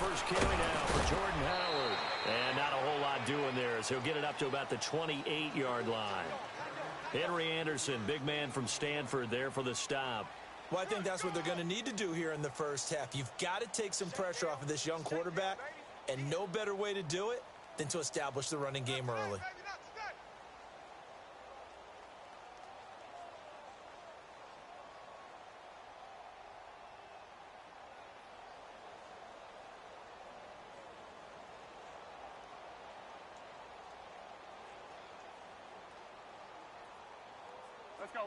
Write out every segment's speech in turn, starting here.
first carry now for Jordan Howard. And not a whole lot doing there as he'll get it up to about the 28-yard line. Henry Anderson, big man from Stanford, there for the stop. Well, I think that's what they're going to need to do here in the first half. You've got to take some pressure off of this young quarterback, and no better way to do it than to establish the running game early.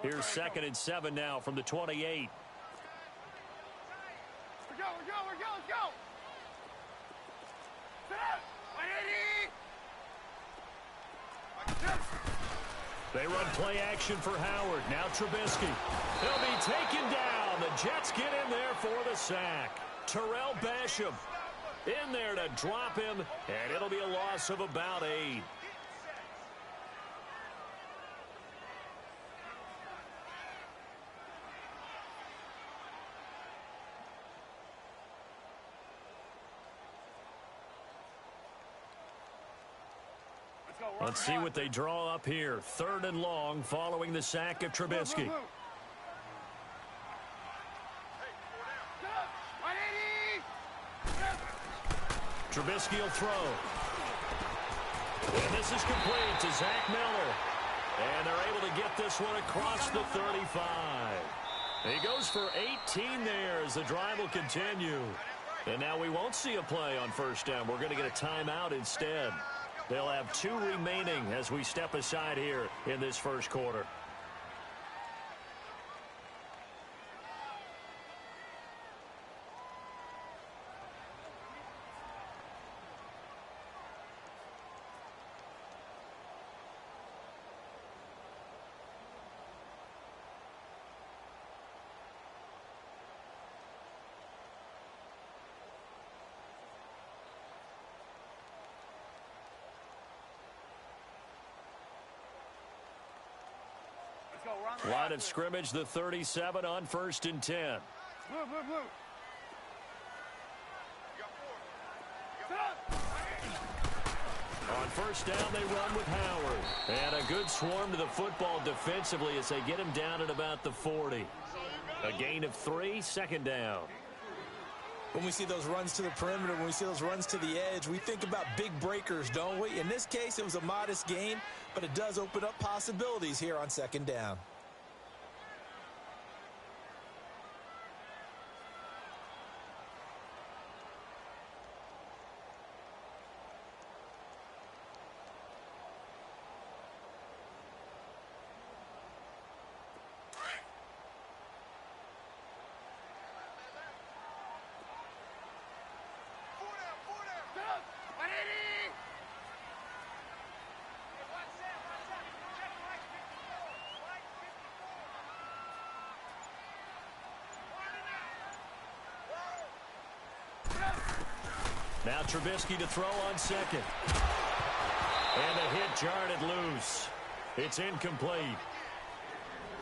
Here's 2nd and 7 now from the 28. Let's go. Sit up. 180. They run play action for Howard. Now Trubisky. He'll be taken down. The Jets get in there for the sack. Terrell Basham in there to drop him, and it'll be a loss of about 8. Let's see what they draw up here. 3rd and long following the sack of Trubisky. Trubisky will throw. And this is complete to Zach Miller. And they're able to get this one across the 35. He goes for 18 there as the drive will continue. And now we won't see a play on first down. We're going to get a timeout instead. They'll have 2 remaining as we step aside here in this first quarter. Line of scrimmage, the 37 on 1st and 10. On first down, they run with Howard. And a good swarm to the football defensively as they get him down at about the 40. A gain of 3, 2nd down. When we see those runs to the perimeter, when we see those runs to the edge, we think about big breakers, don't we? In this case, it was a modest gain, but it does open up possibilities here on 2nd down. Now Trubisky to throw on 2nd. And the hit jarred it loose. It's incomplete.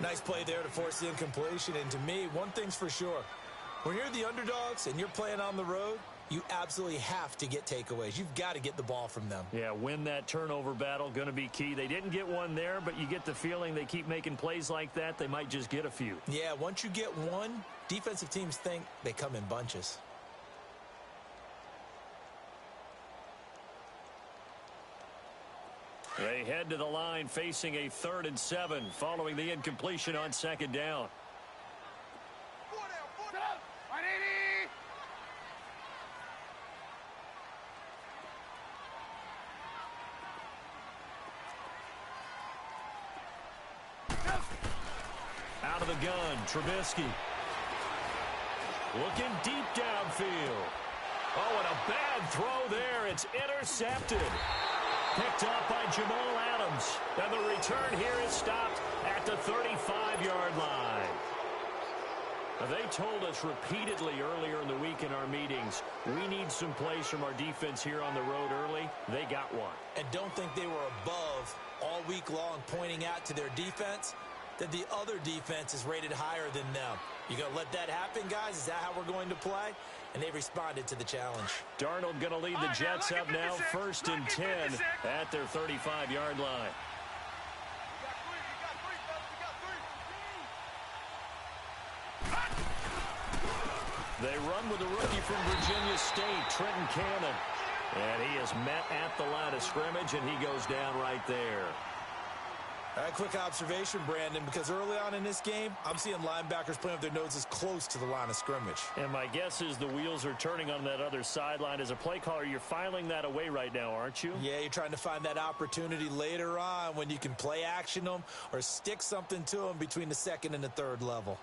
Nice play there to force the incompletion. And to me, one thing's for sure. When you're the underdogs and you're playing on the road, you absolutely have to get takeaways. You've got to get the ball from them. Yeah, win that turnover battle, going to be key. They didn't get one there, but you get the feeling they keep making plays like that, they might just get a few. Yeah, once you get one, defensive teams think they come in bunches. They head to the line facing a 3rd and 7 following the incompletion on 2nd down. Out of the gun, Trubisky. Looking deep downfield. Oh, and a bad throw there. It's intercepted. Picked up by Jamal Adams. And the return here is stopped at the 35-yard line. They told us repeatedly earlier in the week in our meetings, we need some plays from our defense here on the road early. They got one. And don't think they were above all week long pointing out to their defense. that the other defense is rated higher than them. You going to let that happen, guys? Is that how we're going to play? And they responded to the challenge. Darnold going to lead the Jets up now, 1st and 10 at their 35-yard line. They run with the rookie from Virginia State, Trenton Cannon. And he is met at the line of scrimmage, and he goes down right there. All right, quick observation, Brandon, because early on in this game, I'm seeing linebackers playing with their noses close to the line of scrimmage. And my guess is the wheels are turning on that other sideline. As a play caller, you're filing that away right now, aren't you? Yeah, you're trying to find that opportunity later on when you can play action them or stick something to them between the 2nd and the 3rd level.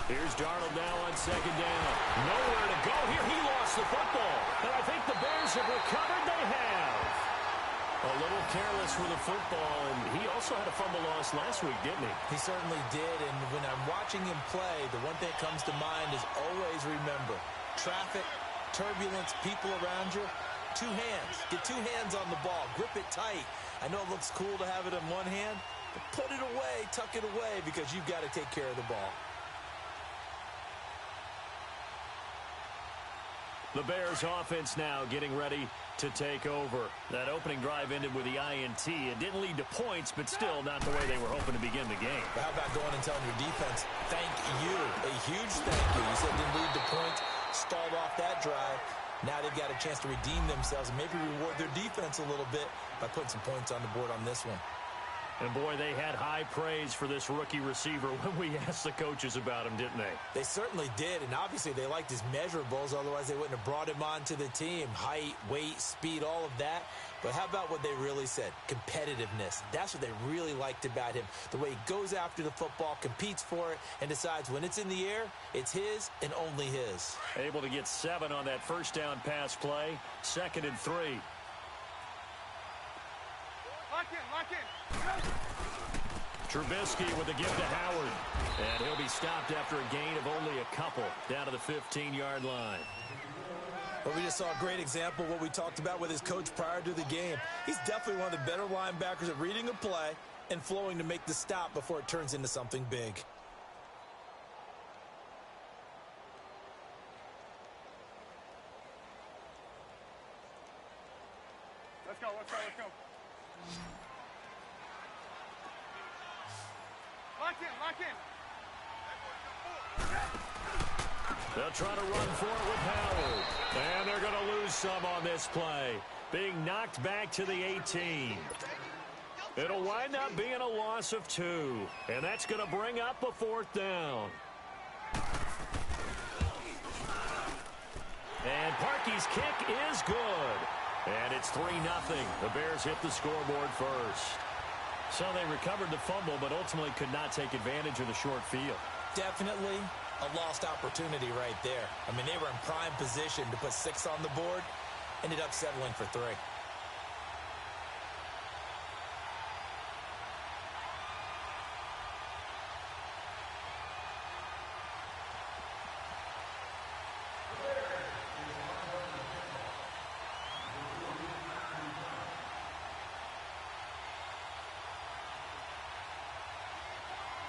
Here's Darnold now on 2nd down. Nowhere to go here. He lost the football. And I think the Bears have recovered. They have. A little careless with the football. And he also had a fumble loss last week, didn't he? He certainly did. And when I'm watching him play, the one thing that comes to mind is always remember, traffic, turbulence, people around you, 2 hands. Get 2 hands on the ball. Grip it tight. I know it looks cool to have it in one hand, but put it away, tuck it away, because you've got to take care of the ball. The Bears offense now getting ready to take over. That opening drive ended with the INT. It didn't lead to points, but still not the way they were hoping to begin the game. But how about going and telling your defense, thank you, a huge thank you. You said didn't lead to points, stalled off that drive. Now they've got a chance to redeem themselves and maybe reward their defense a little bit by putting some points on the board on this one. And, boy, they had high praise for this rookie receiver when we asked the coaches about him, didn't they? They certainly did, and obviously they liked his measurables. Otherwise, they wouldn't have brought him onto the team. Height, weight, speed, all of that. But how about what they really said? Competitiveness. That's what they really liked about him. The way he goes after the football, competes for it, and decides when it's in the air, it's his and only his. Able to get 7 on that first down pass play. 2nd and 3. Lock in, lock in. Trubisky with a give to Howard. And he'll be stopped after a gain of only a couple down to the 15-yard line. Well, we just saw a great example of what we talked about with his coach prior to the game. He's definitely one of the better linebackers at reading a play and flowing to make the stop before it turns into something big. Let's go, let's go, let's go. Lock in, lock in. They'll try to run for it with Howard. And they're going to lose some on this play. Being knocked back to the 18. It'll wind up being a loss of 2. And that's going to bring up a 4th down. And Parkey's kick is good. And it's 3-0. The Bears hit the scoreboard first. So they recovered the fumble, but ultimately could not take advantage of the short field. Definitely a lost opportunity right there. I mean, they were in prime position to put 6 on the board. Ended up settling for 3.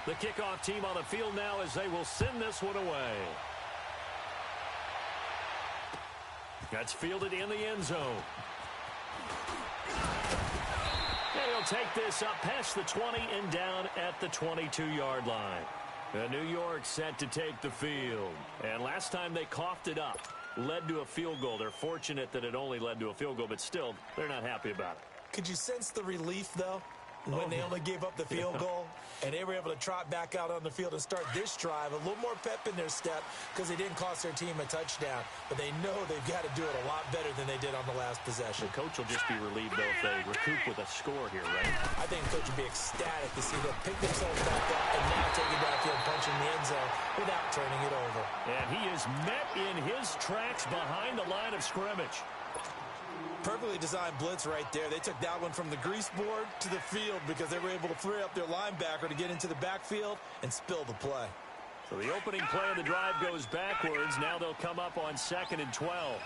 The kickoff team on the field now as they will send this one away. That's fielded in the end zone. And he'll take this up past the 20 and down at the 22-yard line. And New York set to take the field. And last time they coughed it up, led to a field goal. They're fortunate that it only led to a field goal, but still, they're not happy about it. Could you sense the relief, though, when they only gave up the field goal and they were able to trot back out on the field and start this drive? A little more pep in their step because they didn't cost their team a touchdown, but they know they've got to do it a lot better than they did on the last possession. The coach will just be relieved, though, if they recoup with a score here, right? I think the coach would be ecstatic to see them pick themselves back up and now take it downfield, punching the end zone without turning it over. And he is met in his tracks behind the line of scrimmage. Perfectly designed blitz right there. They took that one from the grease board to the field because they were able to free up their linebacker to get into the backfield and spill the play. So the opening play of the drive goes backwards. Now they'll come up on 2nd and 12.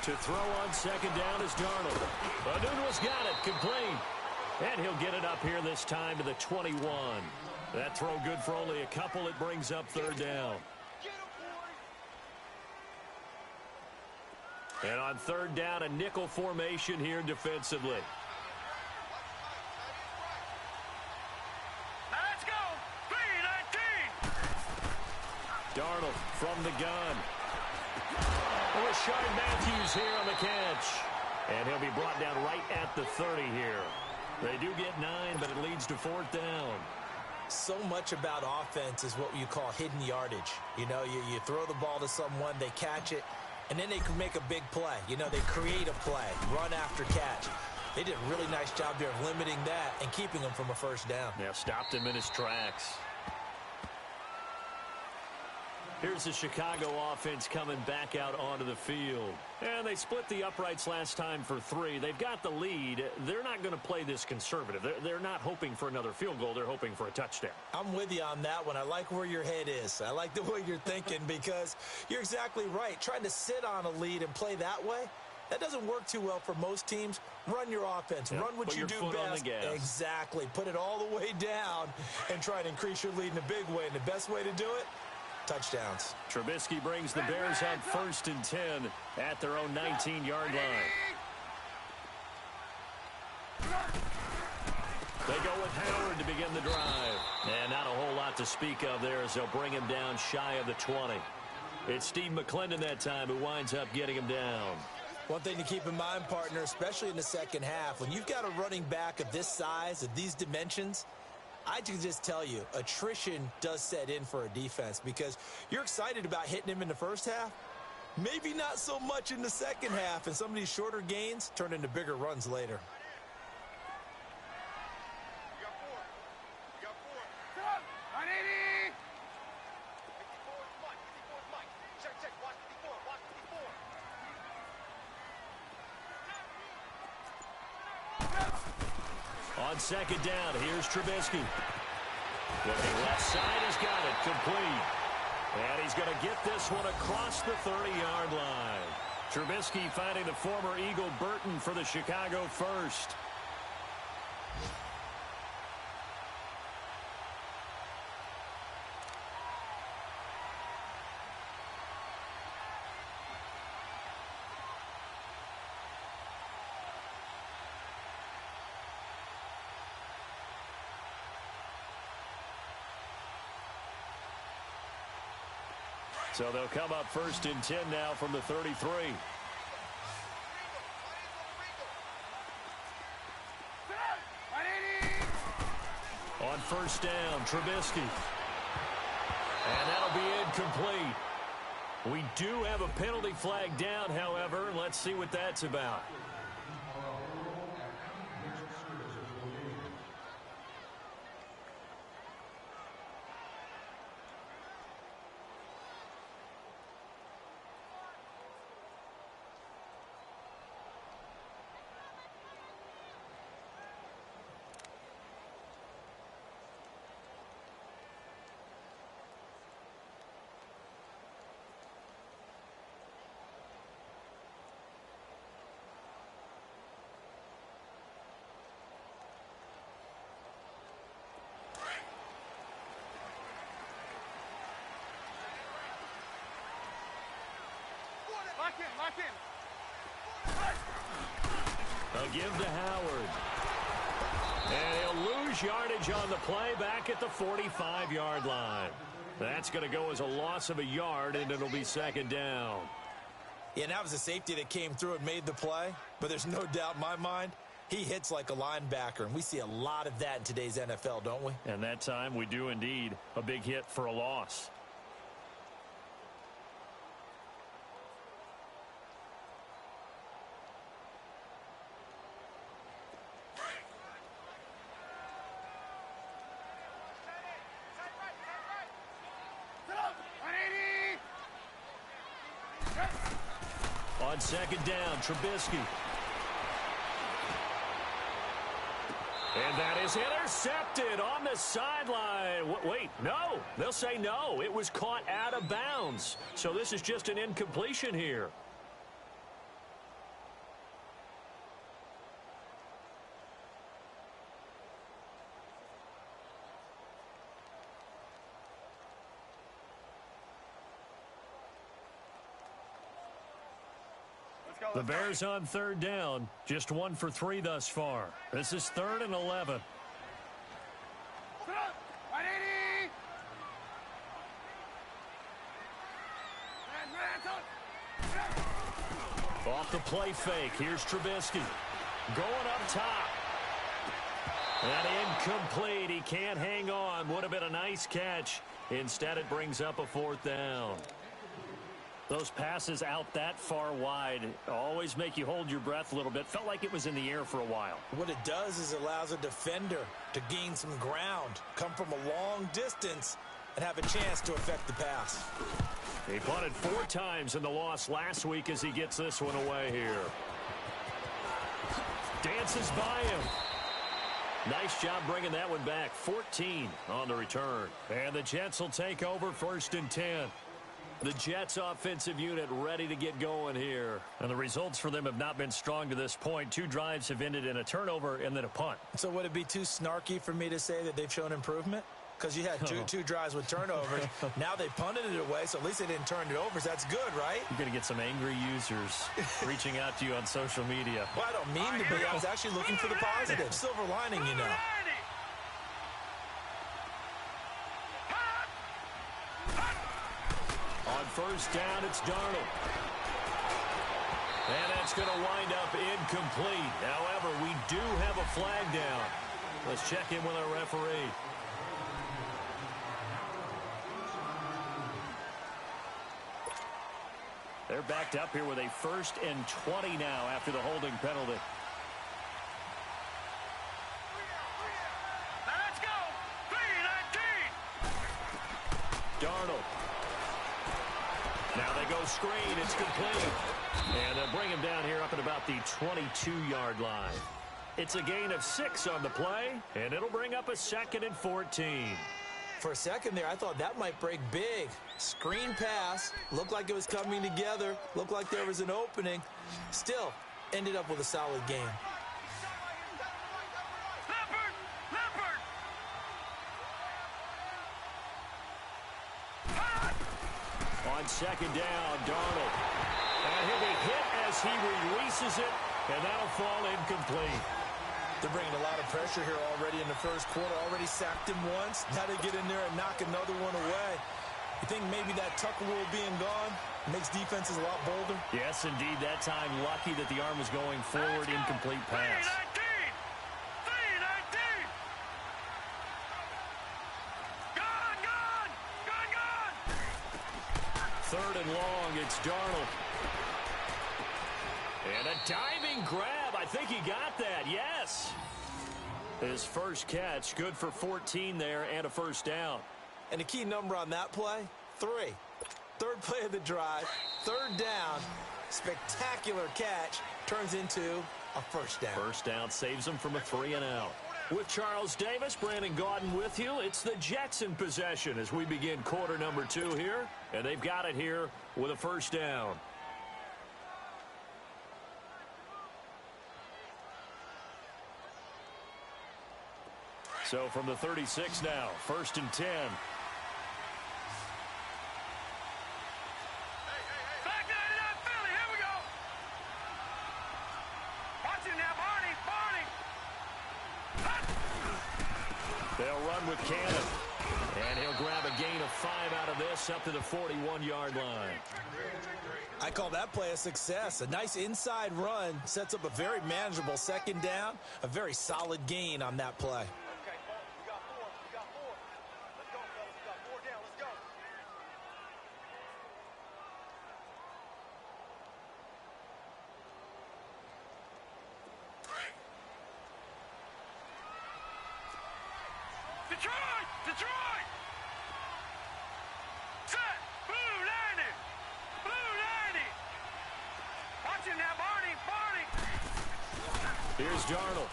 To throw on 2nd down is Darnold. O'Neill's got it, complete. And he'll get it up here this time to the 21. That throw good for only a couple. It brings up 3rd down. And on 3rd down, a nickel formation here defensively. Let's go. 3-19. Darnold from the gun. Rashard Matthews here on the catch. And he'll be brought down right at the 30 here. They do get 9, but it leads to 4th down. So much about offense is what you call hidden yardage. You know, you throw the ball to someone, they catch it, and then they can make a big play. You know, they create a play, run after catch. They did a really nice job there of limiting that and keeping him from a 1st down. Yeah, stopped him in his tracks. Here's the Chicago offense coming back out onto the field. And they split the uprights last time for 3. They've got the lead. They're not going to play this conservative. They're not hoping for another field goal. They're hoping for a touchdown. I'm with you on that one. I like where your head is. I like the way you're thinking because you're exactly right. Trying to sit on a lead and play that way, that doesn't work too well for most teams. Run your offense. Yep. Run what you do best. Exactly. Put it all the way down and try to increase your lead in a big way. And the best way to do it, touchdowns. Trubisky brings the Bears up 1st and 10 at their own 19-yard line. They go with Howard to begin the drive. And not a whole lot to speak of there as they'll bring him down shy of the 20. It's Steve McClendon that time who winds up getting him down. One thing to keep in mind, partner, especially in the 2nd half, when you've got a running back of this size, of these dimensions, I can just tell you, attrition does set in for a defense because you're excited about hitting him in the 1st half. Maybe not so much in the 2nd half, and some of these shorter gains turn into bigger runs later. You got 4. You got 4. 180. 54 is Mike. 54 is Mike. Check. Watch 54. Watch 54. On 2nd down, here's Trubisky. Looking left side, he's got it, complete. And he's going to get this one across the 30-yard line. Trubisky finding the former Eagle Burton for the Chicago first. So they'll come up 1st and 10 now from the 33. On 1st down, Trubisky. And that'll be incomplete. We do have a penalty flag down, however. Let's see what that's about. Lock in. They'll give to Howard. And he'll lose yardage on the play back at the 45-yard line. That's going to go as a loss of a yard, and it'll be 2nd down. Yeah, and that was a safety that came through and made the play. But there's no doubt in my mind, he hits like a linebacker. And we see a lot of that in today's NFL, don't we? And that time we do indeed. A big hit for a loss. On 2nd down, Trubisky. And that is intercepted on the sideline. Wait, no. They'll say no. It was caught out of bounds. So this is just an incompletion here. The Bears on third down, just 1 for 3 thus far. This is 3rd and 11. Off the play fake, here's Trubisky. Going up top. And incomplete, he can't hang on. Would have been a nice catch. Instead, it brings up a 4th down. Those passes out that far wide always make you hold your breath a little bit. Felt like it was in the air for a while. What it does is it allows a defender to gain some ground, come from a long distance, and have a chance to affect the pass. He punted 4 times in the loss last week as he gets this one away here. Dances by him. Nice job bringing that one back. 14 on the return. And the Jets will take over 1st and 10. The Jets offensive unit ready to get going here. And the results for them have not been strong to this point. 2 drives have ended in a turnover and then a punt. So would it be too snarky for me to say that they've shown improvement? Because you had two drives with turnovers. Now they punted it away, so at least they didn't turn it over. So that's good, right? You're going to get some angry users reaching out to you on social media. Well, I don't mean to be. I was actually looking for the positive. Silver lining, you know. On 1st down, it's Darnold. And that's going to wind up incomplete. However, we do have a flag down. Let's check in with our referee. They're backed up here with a 1st and 20 now after the holding penalty. Now let's go. 3-19. Darnold. Now they go screen. It's complete. And they'll bring him down here up at about the 22-yard line. It's a gain of 6 on the play, and it'll bring up a 2nd and 14. For a second there, I thought that might break big. Screen pass, looked like it was coming together, looked like there was an opening. Still, ended up with a solid game. On 2nd down, Darnold. And he'll be hit as he releases it, and that'll fall incomplete. They're bringing a lot of pressure here already in the 1st quarter. Already sacked him once. Now they get in there and knock another one away. You think maybe that Tucker rule being gone makes defenses a lot bolder? Yes, indeed. That time, lucky that the arm was going forward. Incomplete pass. 3-19. Gone. 3rd and long, it's Darnold. And a diving grab. I think he got that, yes. His first catch, good for 14 there and a 1st down. And the key number on that play, 3. 3rd play of the drive, 3rd down, spectacular catch, turns into a 1st down. 1st down saves him from a 3 and out. With Charles Davis, Brandon Gaudin with you. It's the Jets in possession as we begin quarter number 2 here. And they've got it here with a 1st down. So from the 36 now, 1st and 10. Back there to that Philly. Here we go. Watch him now, Barney. They'll run with Cannon. And he'll grab a gain of 5 out of this up to the 41-yard line. I call that play a success. A nice inside run sets up a very manageable 2nd down. A very solid gain on that play. Okay, we got 4. Let's go, fellas. We got 4 down. Let's go. Detroit! Set! Blue 90! Watch him now, Barney! Here's Darnold.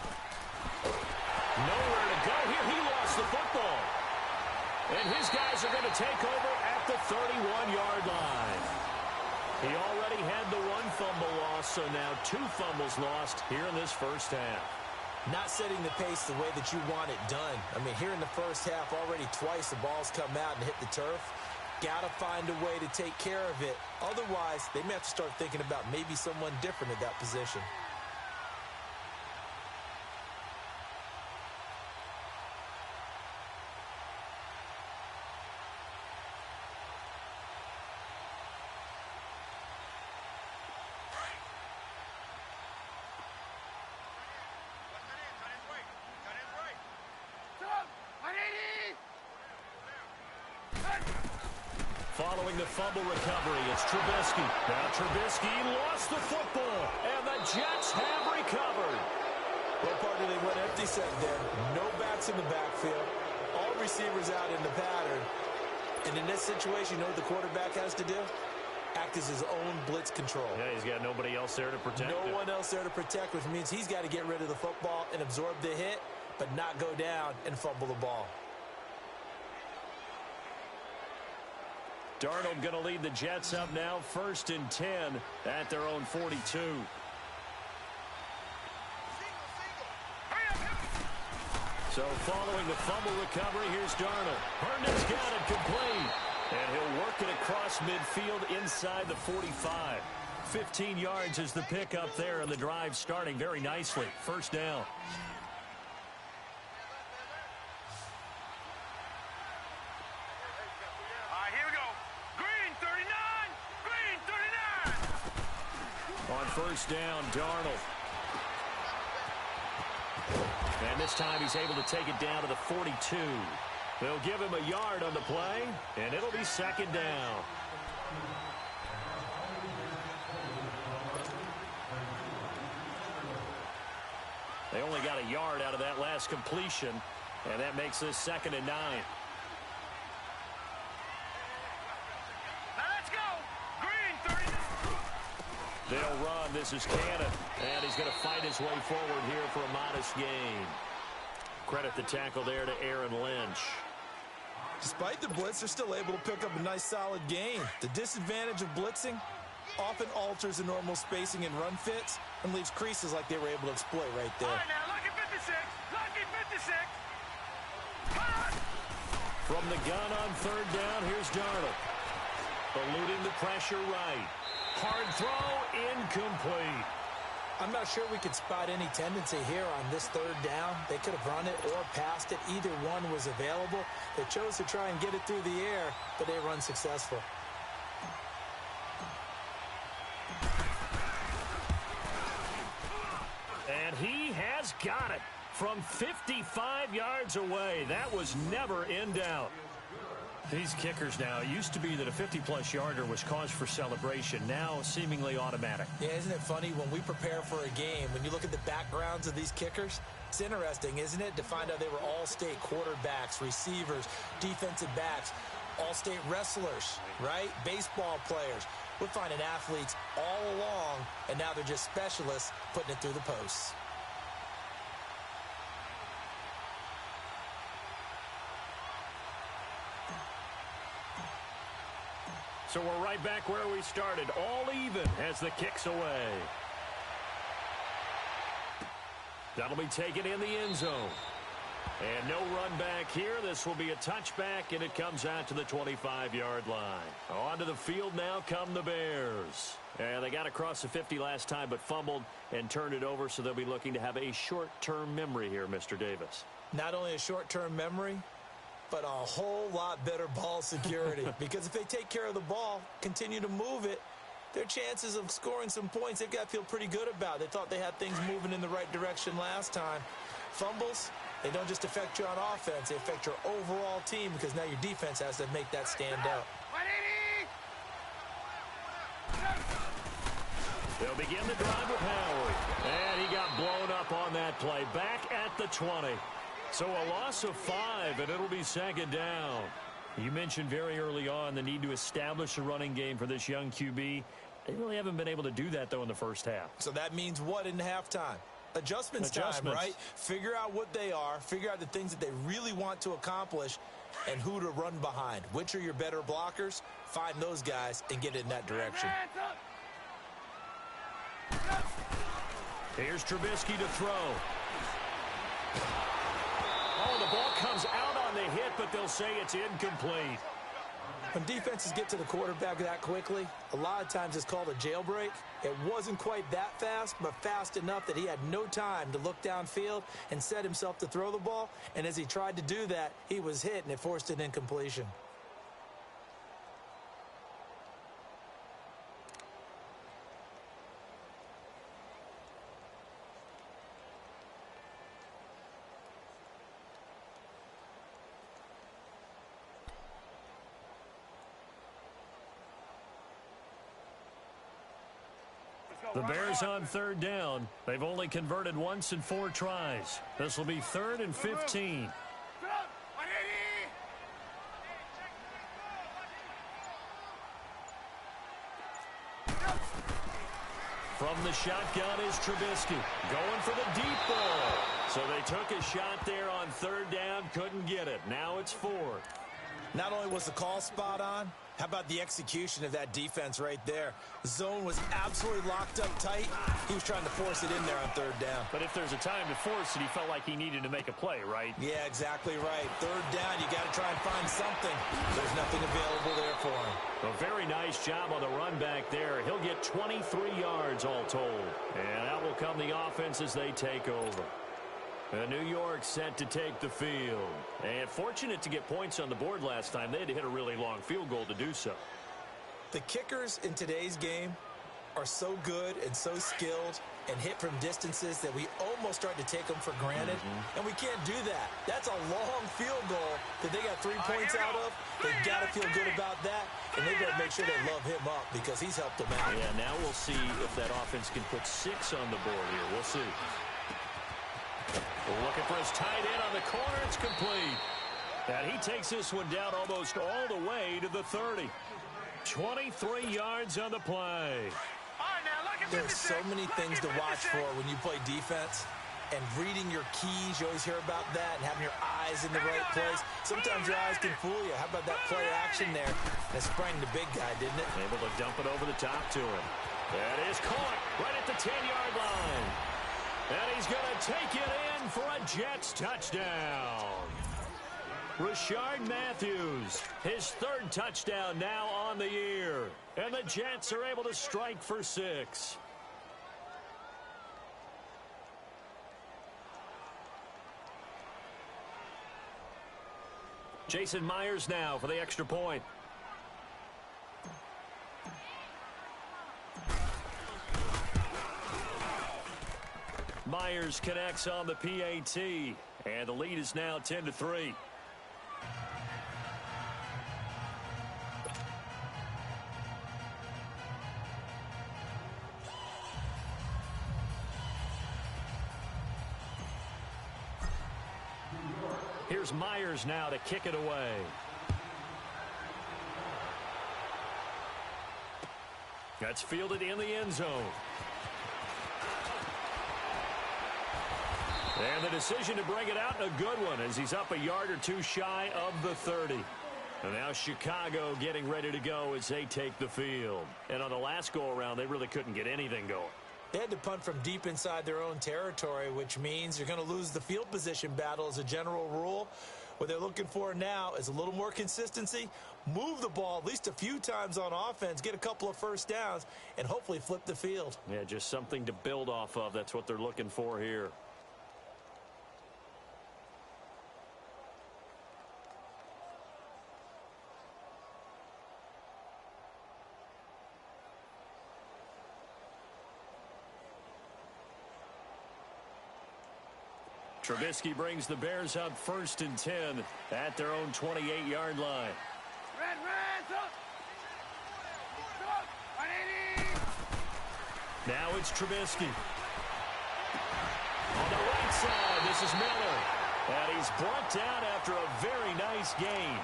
Nowhere to go here. He lost the football. And his guys are going to take over at the 31-yard line. He already had the one fumble loss, so now 2 fumbles lost here in this first half. Not setting the pace the way that you want it done. I mean, here in the first half, already twice the ball's come out and hit the turf. Got to find a way to take care of it. Otherwise, they may have to start thinking about maybe someone different at that position. Following the fumble recovery, it's Trubisky. Now Trubisky lost the football, and the Jets have recovered. What part did they went empty set there? No backs in the backfield. All receivers out in the pattern. And in this situation, you know what the quarterback has to do? Act as his own blitz control. Yeah, he's got nobody else there to protect him. No one else there to protect, which means he's got to get rid of the football and absorb the hit, but not go down and fumble the ball. Darnold going to lead the Jets up now, 1st and 10 at their own 42. So following the fumble recovery, here's Darnold. Herndon's got it complete. And he'll work it across midfield inside the 45. 15 yards is the pickup there, and the drive starting very nicely. 1st down. On 1st down, Darnold. And this time he's able to take it down to the 42. They'll give him a yard on the play, and it'll be 2nd down. They only got a yard out of that last completion, and that makes this 2nd and 9. They'll run. This is Cannon. And he's going to fight his way forward here for a modest gain. Credit the tackle there to Aaron Lynch. Despite the blitz, they're still able to pick up a nice solid gain. The disadvantage of blitzing often alters the normal spacing and run fits and leaves creases like they were able to exploit right there. All right, now, lucky 56. Lucky 56. From the gun on 3rd down, here's Darnold. Eluding the pressure right. Hard throw, incomplete. I'm not sure we could spot any tendency here on this 3rd down. They could have run it or passed it. Either one was available. They chose to try and get it through the air, but they run successful. And he has got it from 55 yards away. That was never in doubt. These kickers now, it used to be that a 50-plus yarder was cause for celebration. Now seemingly automatic. Yeah, isn't it funny when we prepare for a game, when you look at the backgrounds of these kickers, it's interesting, isn't it, to find out they were all-state quarterbacks, receivers, defensive backs, all-state wrestlers, right? Baseball players. We're finding athletes all along, and now they're just specialists putting it through the posts. So we're right back where we started. All even as the kick's away. That'll be taken in the end zone. And no run back here. This will be a touchback, and it comes out to the 25-yard line. Onto the field now come the Bears. And they got across the 50 last time, but fumbled and turned it over, so they'll be looking to have a short-term memory here, Mr. Davis. Not only a short-term memory, but a whole lot better ball security. Because if they take care of the ball, continue to move it, their chances of scoring some points, they've got to feel pretty good about. They thought they had things moving in the right direction last time. Fumbles, they don't just affect you on offense, they affect your overall team because now your defense has to make that stand out. They'll begin the drive with Howard. And he got blown up on that play. Back at the 20. So a loss of 5, and it'll be 2nd down. You mentioned very early on the need to establish a running game for this young QB. They really haven't been able to do that, though, in the first half. So that means what in halftime? Adjustments time, right? Figure out what they are, figure out the things that they really want to accomplish, and who to run behind. Which are your better blockers? Find those guys and get in that direction. Here's Trubisky to throw. Oh, the ball comes out on the hit, but they'll say it's incomplete. When defenses get to the quarterback that quickly, a lot of times it's called a jailbreak. It wasn't quite that fast, but fast enough that he had no time to look downfield and set himself to throw the ball. And as he tried to do that, he was hit, and it forced an incompletion. The Bears on third down. They've only converted once in 4 tries. This will be 3rd and 15. From the shotgun is Trubisky. Going for the deep ball. So they took a shot there on 3rd down, couldn't get it. Now it's 4th. Not only was the call spot on, how about the execution of that defense right there? The zone was absolutely locked up tight. He was trying to force it in there on 3rd down. But if there's a time to force it, he felt like he needed to make a play, right? Yeah, exactly right. 3rd down, you got to try and find something. There's nothing available there for him. A very nice job on the run back there. He'll get 23 yards all told. And out will come the offense as they take over. New York set to take the field. And fortunate to get points on the board last time. They had to hit a really long field goal to do so. The kickers in today's game are so good and so skilled and hit from distances that we almost start to take them for granted. And we can't do that. That's a long field goal that they got 3 points out of. They've got to feel good about that. And they've got to make sure they love him up because he's helped them out. Yeah, now we'll see if that offense can put 6 on the board here. We'll see. Looking for his tight end on the corner. It's complete. And he takes this one down almost all the way to the 30. 23 yards on the play. There's so many things to watch for when you play defense. And reading your keys, you always hear about that, and having your eyes in the right place. Sometimes your eyes can fool you. How about that play action there? And it sprang the big guy, didn't it? Able to dump it over the top to him. That is caught right at the 10-yard line. And he's going to take it in for a Jets touchdown. Rashard Matthews, his 3rd touchdown now on the year. And the Jets are able to strike for 6. Jason Myers now for the extra point. Myers connects on the PAT, and the lead is now 10-3. Here's Myers now to kick it away. That's fielded in the end zone. And the decision to bring it out, a good one, as he's up a yard or 2 shy of the 30. And now Chicago getting ready to go as they take the field. And on the last go-around, they really couldn't get anything going. They had to punt from deep inside their own territory, which means you're going to lose the field position battle as a general rule. What they're looking for now is a little more consistency, move the ball at least a few times on offense, get a couple of 1st downs, and hopefully flip the field. Yeah, just something to build off of. That's what they're looking for here. Trubisky brings the Bears up 1st and 10 at their own 28-yard line. Now it's Trubisky. On the right side, this is Miller. And he's brought down after a very nice gain.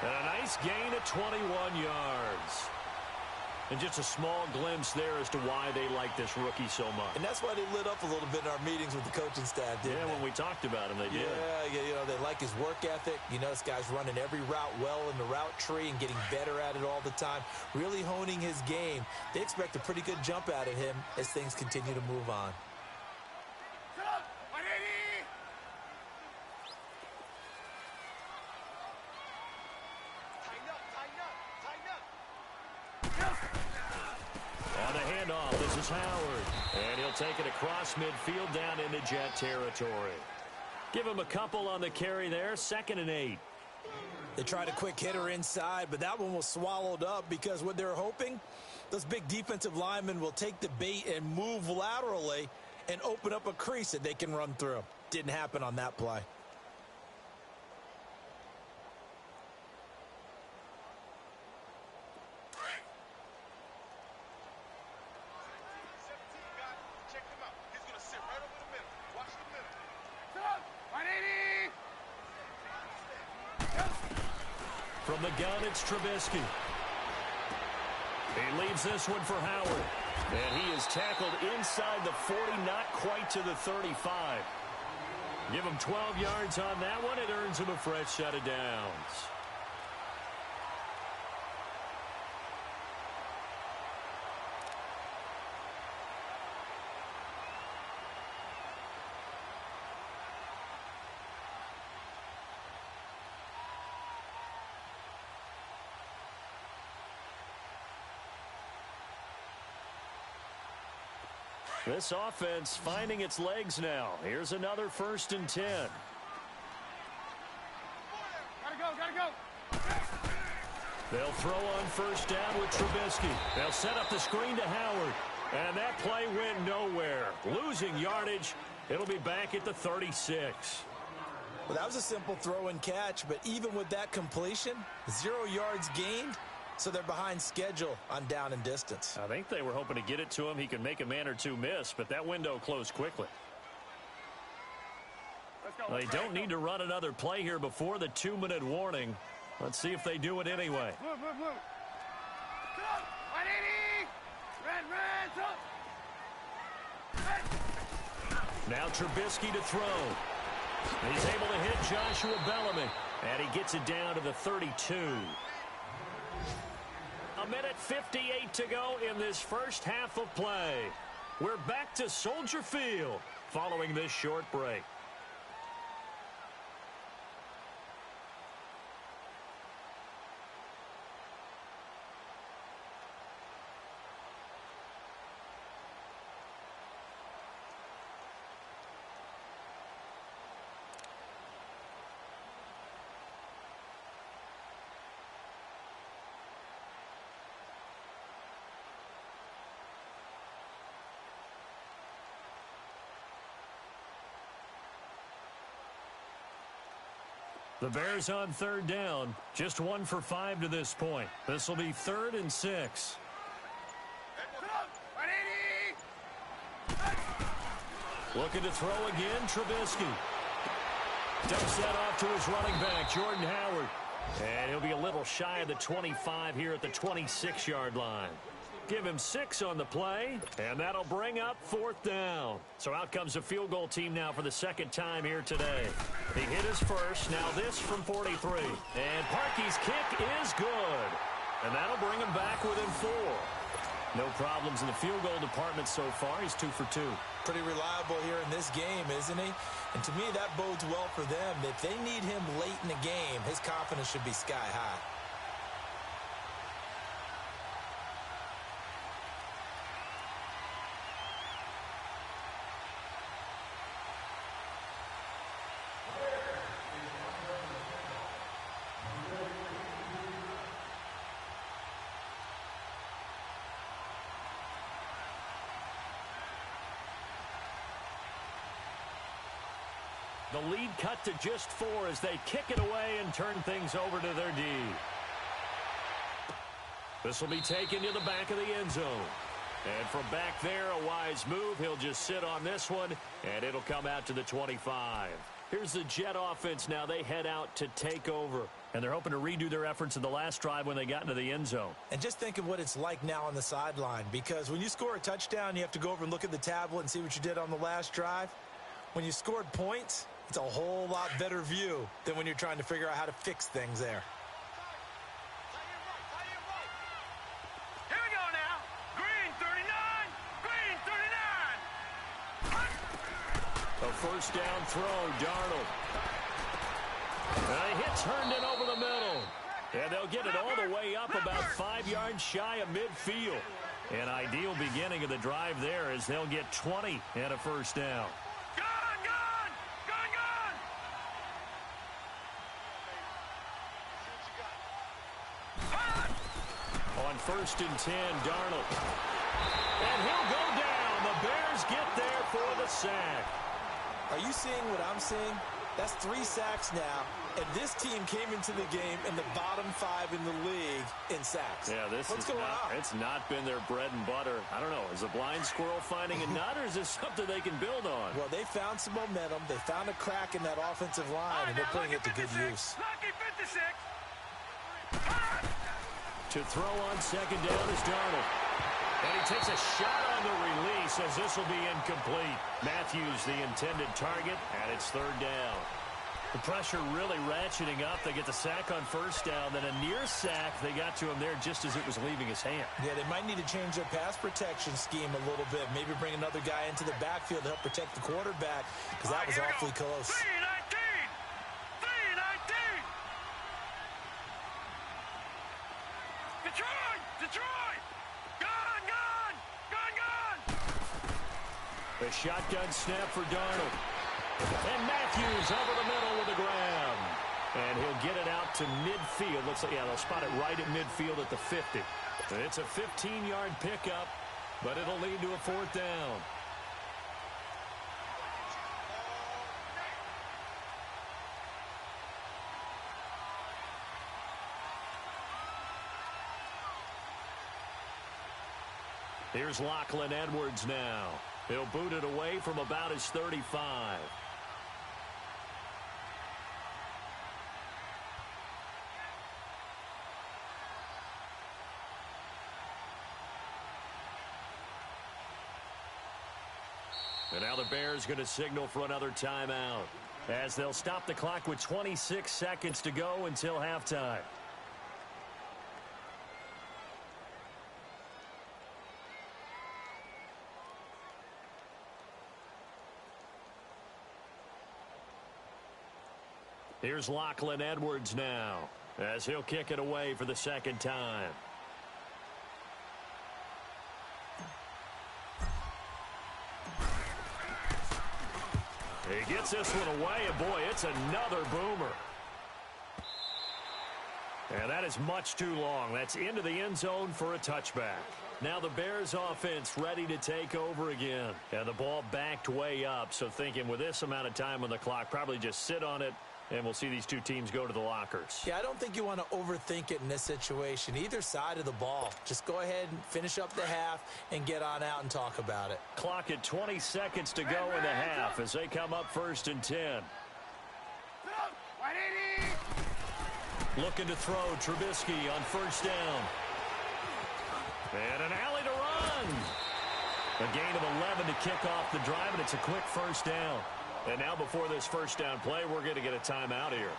And a nice gain of 21 yards. And just a small glimpse there as to why they like this rookie so much. And that's why they lit up a little bit in our meetings with the coaching staff, didn't they? When we talked about him, they did. Yeah, you know, they like his work ethic. You know, this guy's running every route well in the route tree and getting better at it all the time, really honing his game. They expect a pretty good jump out of him as things continue to move on. On the handoff, this is Howard. And he'll take it across midfield down into Jet territory. Give him a couple on the carry there, 2nd and 8. They tried a quick hitter inside, but that one was swallowed up because what they're hoping, those big defensive linemen will take the bait and move laterally and open up a crease that they can run through. Didn't happen on that play. From the gun, it's Trubisky. He leaves this one for Howard. And he is tackled inside the 40, not quite to the 35. Give him 12 yards on that one. It earns him a fresh set of downs. This offense finding its legs now. Here's another 1st and 10. Gotta go. They'll throw on 1st down with Trubisky. They'll set up the screen to Howard. And that play went nowhere. Losing yardage. It'll be back at the 36. Well, that was a simple throw and catch, but even with that completion, 0 yards gained. So they're behind schedule on down and distance. I think they were hoping to get it to him. He could make a man or two miss, but that window closed quickly. They don't need to run another play here before the 2-minute warning. Let's see if they do it anyway. Move. Come on, 180. Red, Now Trubisky to throw. He's able to hit Joshua Bellamy, and he gets it down to the 32. A minute 58 to go in this first half of play. We're back to Soldier Field following this short break. The Bears on 3rd down. Just 1 for 5 to this point. This will be 3rd and 6. Looking to throw again, Trubisky. Dumps that off to his running back, Jordan Howard. And he'll be a little shy of the 25 here at the 26-yard line. Give him 6 on the play, and that'll bring up 4th down. So out comes the field goal team now for the 2nd time here today. He hit his first, now this from 43. And Parkey's kick is good. And that'll bring him back within 4. No problems in the field goal department so far. He's 2 for 2. Pretty reliable here in this game, isn't he? And to me, that bodes well for them. If they need him late in the game, his confidence should be sky high. The lead cut to just 4 as they kick it away and turn things over to their D. This will be taken to the back of the end zone. And from back there, a wise move. He'll just sit on this one, and it'll come out to the 25. Here's the Jet offense now. They head out to take over. And they're hoping to redo their efforts in the last drive when they got into the end zone. And just think of what it's like now on the sideline, because when you score a touchdown, you have to go over and look at the tablet and see what you did on the last drive. When you scored points, it's a whole lot better view than when you're trying to figure out how to fix things there. Here we go now. Green 39. Green 39. A first down throw, Darnold. And a hit turned in over the middle. And they'll get it all the way up about 5 yards shy of midfield. An ideal beginning of the drive there as they'll get 20 and a first down. On 1st and 10, Darnold. And he'll go down. The Bears get there for the sack. Are you seeing what I'm seeing? That's 3 sacks now, and this team came into the game in the bottom 5 in the league in sacks. Yeah, What's going on? It's not been their bread and butter. I don't know. Is a blind squirrel finding a nut, or is this something they can build on? Well, they found some momentum. They found a crack in that offensive line, and they're putting it to good use. Lucky 56. To throw on 2nd down is Darnold. And he takes a shot on the release as this will be incomplete. Matthews the intended target, and it's 3rd down. The pressure really ratcheting up. They get the sack on 1st down, then a near sack. They got to him there just as it was leaving his hand. Yeah, they might need to change their pass protection scheme a little bit. Maybe bring another guy into the backfield to help protect the quarterback, because that was awfully close. 319. 319. Detroit! Detroit! Gone! Gone! Gone! Gone! A shotgun snap for Darnold. And Matthews over the middle with a grab. And he'll get it out to midfield. Looks like, yeah, they'll spot it right at midfield at the 50. It's a 15-yard pickup, but it'll lead to a 4th down. Here's Lachlan Edwards now. He'll boot it away from about his 35. And now the Bears going to signal for another timeout as they'll stop the clock with 26 seconds to go until halftime. Here's Lachlan Edwards now as he'll kick it away for the 2nd time. He gets this one away, and boy, it's another boomer. And that is much too long. That's into the end zone for a touchback. Now the Bears offense ready to take over again. And the ball backed way up, so thinking with this amount of time on the clock, probably just sit on it, and we'll see these two teams go to the lockers. Yeah, I don't think you want to overthink it in this situation. Either side of the ball. Just go ahead and finish up the half and get on out and talk about it. Clock at 20 seconds to go in the half as they come up 1st and 10. 180. Looking to throw Trubisky on 1st down. And an alley to run. A gain of 11 to kick off the drive, and it's a quick 1st down. And now before this 1st down play, we're going to get a timeout here,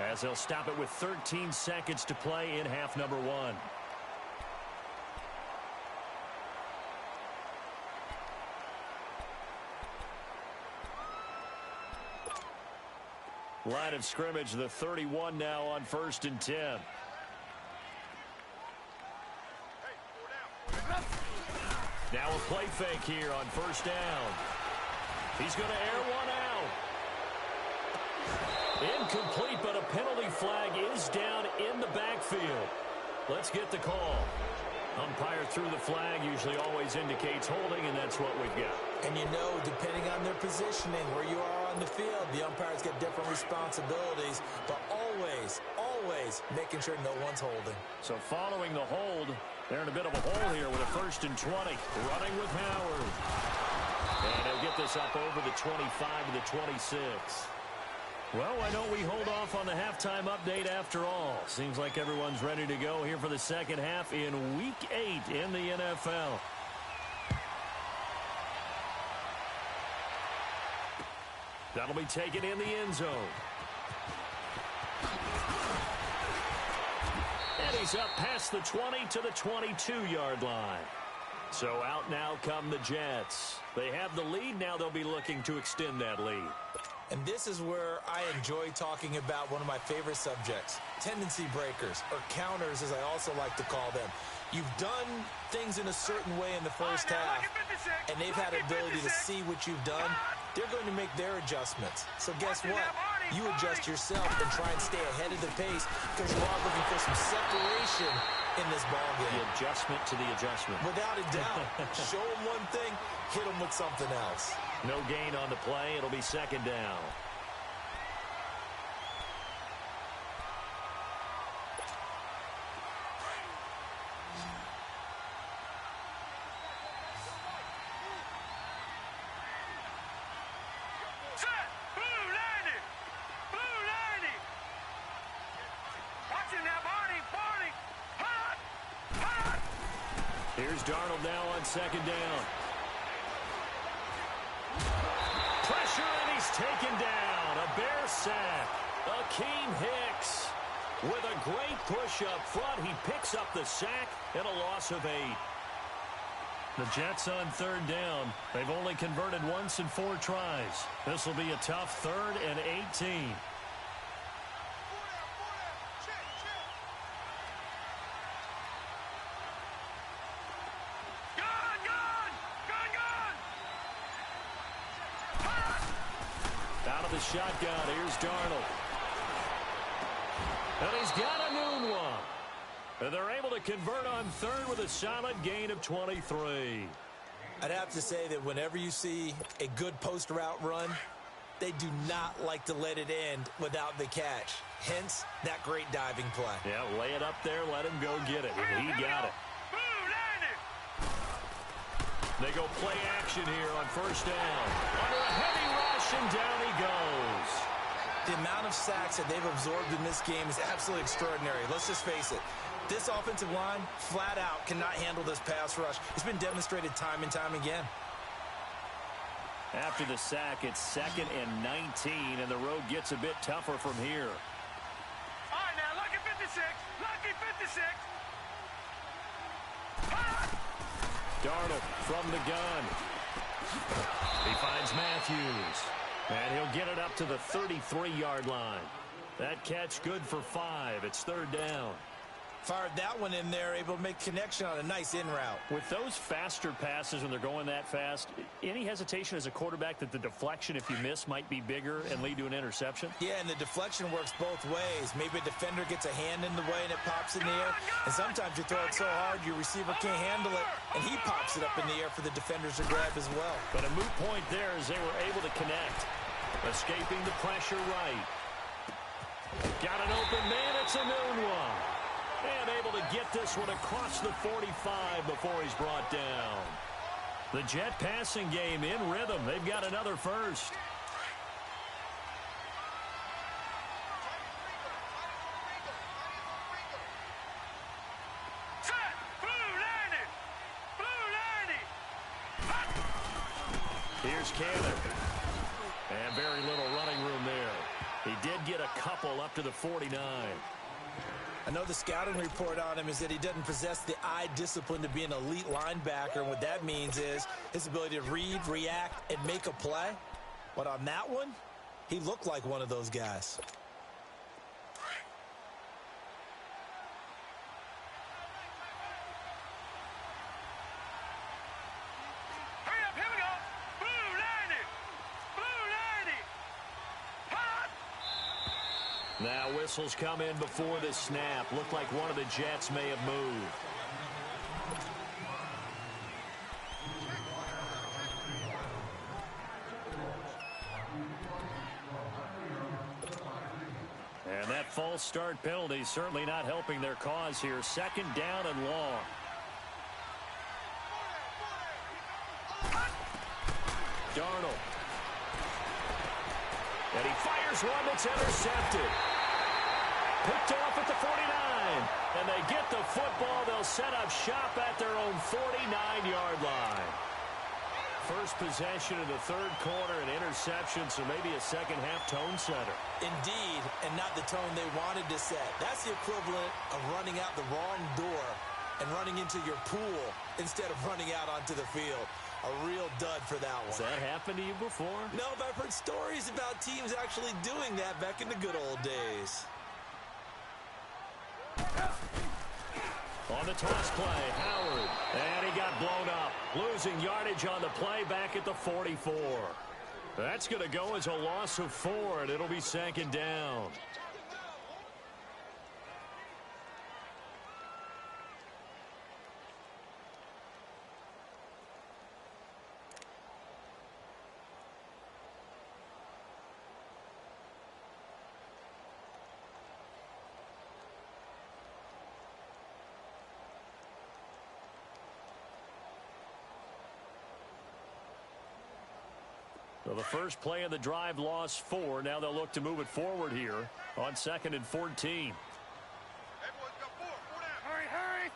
as they'll stop it with 13 seconds to play in half number 1. Line of scrimmage, the 31 now on 1st and 10. Now a play fake here on 1st down. He's going to air one out. Incomplete, but a penalty flag is down in the backfield. Let's get the call. Umpire threw the flag, usually always indicates holding, and that's what we've got. And you know, depending on their positioning, where you are on the field, the umpires get different responsibilities, but always making sure no one's holding. So following the hold, they're in a bit of a hole here with a 1st and 20. Running with Howard. And he'll get this up over the 25 to the 26. Well, why don't we hold off on the halftime update after all? Seems like everyone's ready to go here for the second half in Week 8 in the NFL. That'll be taken in the end zone. And he's up past the 20 to the 22-yard line. So out now come the Jets. They have the lead. Now they'll be looking to extend that lead. And this is where I enjoy talking about one of my favorite subjects, tendency breakers, or counters as I also like to call them. You've done things in a certain way in the first half, and they've had ability to see what you've done. They're going to make their adjustments. So guess what? You adjust yourself and try and stay ahead of the pace because you are looking for some separation in this ballgame. The adjustment to the adjustment. Without a doubt. Show them one thing, hit them with something else. No gain on the play. It'll be second down. Here's Darnold now on second down. Pressure, and he's taken down. A Bear sack. Akeem Hicks with a great push up front. He picks up the sack and a loss of 8. The Jets on third down. They've only converted once in 4 tries. This will be a tough 3rd and 18. Shotgun. Here's Darnold. And he's got a noon one. And they're able to convert on 3rd with a solid gain of 23. I'd have to say that whenever you see a good post route run, they do not like to let it end without the catch. Hence, that great diving play. Yeah, lay it up there, let him go get it. And he got it. They go play action here on first down. Under a heavy rush, and down he goes. The amount of sacks that they've absorbed in this game is absolutely extraordinary. Let's just face it. This offensive line, flat out, cannot handle this pass rush. It's been demonstrated time and time again. After the sack, it's 2nd and 19, and the road gets a bit tougher from here. All right, now, lucky 56. Lucky 56. Darnold from the gun. He finds Matthews. And he'll get it up to the 33-yard line. That catch good for 5. It's 3rd down. Fired that one in there, able to make connection on a nice in route. With those faster passes when they're going that fast, any hesitation as a quarterback that the deflection, if you miss, might be bigger and lead to an interception? Yeah, and the deflection works both ways. Maybe a defender gets a hand in the way and it pops in the air. And sometimes you throw it so hard your receiver can't handle it, and he pops it up in the air for the defenders to grab as well. But a moot point there as they were able to connect. Escaping the pressure right. Got an open man. It's a noon one. And able to get this one across the 45 before he's brought down. The Jet passing game in rhythm. They've got another first. Here's Cannon. And very little running room there. He did get a couple up to the 49. I know the scouting report on him is that he doesn't possess the eye discipline to be an elite linebacker. And what that means is his ability to read, react, and make a play. But on that one, he looked like one of those guys. Now whistles come in before the snap. Looked like one of the Jets may have moved. And that false start penalty certainly not helping their cause here. 2nd down and long. Darnold. And he fires one that's intercepted. Picked off at the 49. And they get the football. They'll set up shop at their own 49-yard line. First possession of the third quarter, an interception, so maybe a second-half tone setter. Indeed, and not the tone they wanted to set. That's the equivalent of running out the wrong door and running into your pool instead of running out onto the field. A real dud for that one. Has that happened to you before? No, but I've heard stories about teams actually doing that back in the good old days. On the toss play, Howard. And he got blown up. Losing yardage on the play back at the 44. That's going to go as a loss of 4, and it'll be second down. So the first play of the drive lost 4. Now they'll look to move it forward here on 2nd and 14. Hey, boys, got 4. 4 down. Hurry, hurry.